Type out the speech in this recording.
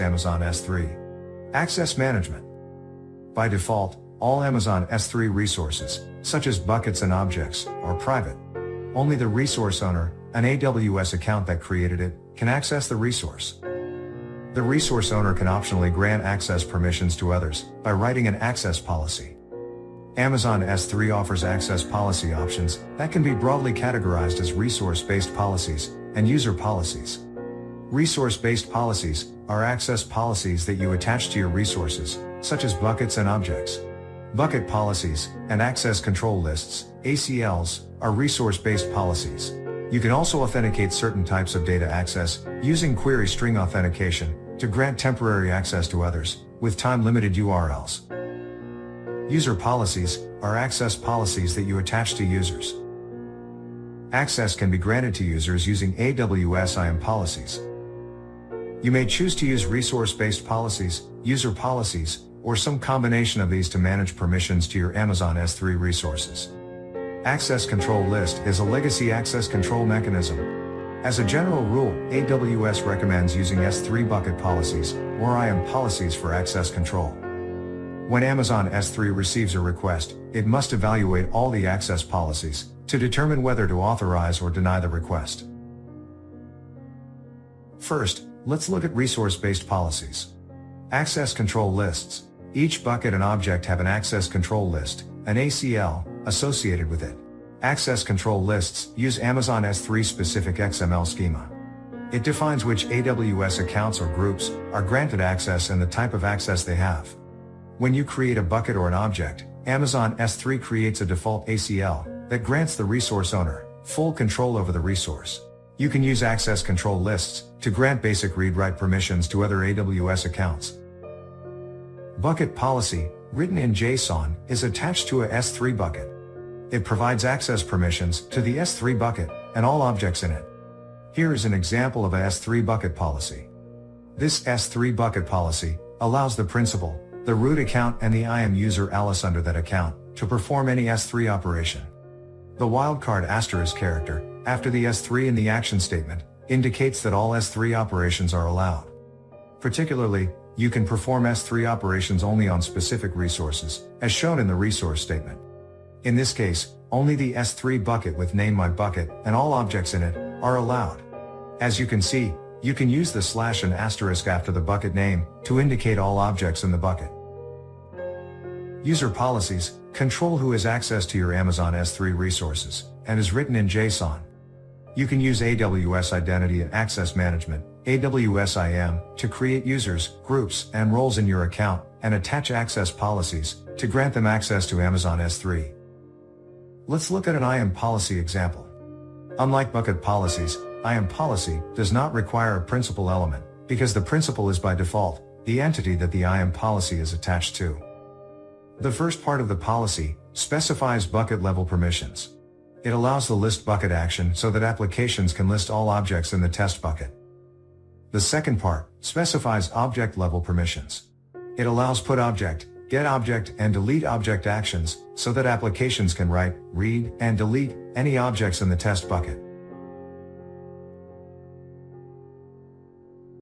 Amazon S3. Access management. By default, all Amazon S3 resources, such as buckets and objects, are private. Only the resource owner, an AWS account that created it, can access the resource. The resource owner can optionally grant access permissions to others by writing an access policy. Amazon S3 offers access policy options that can be broadly categorized as resource-based policies and user policies. Resource-based policies are access policies that you attach to your resources, such as buckets and objects. Bucket policies and access control lists, ACLs, are resource-based policies. You can also authenticate certain types of data access using query string authentication to grant temporary access to others with time-limited URLs. User policies are access policies that you attach to users. Access can be granted to users using AWS IAM policies. You may choose to use resource-based policies, user policies, or some combination of these to manage permissions to your Amazon S3 resources. Access control list is a legacy access control mechanism. As a general rule, AWS recommends using S3 bucket policies or IAM policies for access control. When Amazon S3 receives a request, it must evaluate all the access policies to determine whether to authorize or deny the request. First, let's look at resource-based policies. Access control lists. Each bucket and object have an access control list, an ACL, associated with it. Access control lists use Amazon S3 specific XML schema. It defines which AWS accounts or groups are granted access and the type of access they have. When you create a bucket or an object, Amazon S3 creates a default ACL that grants the resource owner full control over the resource. You can use access control lists to grant basic read-write permissions to other AWS accounts. Bucket policy, written in JSON, is attached to a S3 bucket. It provides access permissions to the S3 bucket and all objects in it. Here is an example of a S3 bucket policy. This S3 bucket policy allows the principal, the root account and the IAM user Alice under that account to perform any S3 operation. The wildcard asterisk character after the S3 in the action statement indicates that all S3 operations are allowed. Particularly, you can perform S3 operations only on specific resources, as shown in the resource statement. In this case, only the S3 bucket with name my bucket and all objects in it are allowed. As you can see, you can use the slash and asterisk after the bucket name to indicate all objects in the bucket. User policies control who has access to your Amazon S3 resources and is written in JSON. You can use AWS Identity and Access Management, AWS IAM, to create users, groups, and roles in your account and attach access policies to grant them access to Amazon S3. Let's look at an IAM policy example. Unlike bucket policies, IAM policy does not require a principal element because the principal is by default the entity that the IAM policy is attached to. The first part of the policy specifies bucket level permissions. It allows the list bucket action so that applications can list all objects in the test bucket. The second part specifies object level permissions. It allows put object, get object, and delete object actions so that applications can write, read, and delete any objects in the test bucket.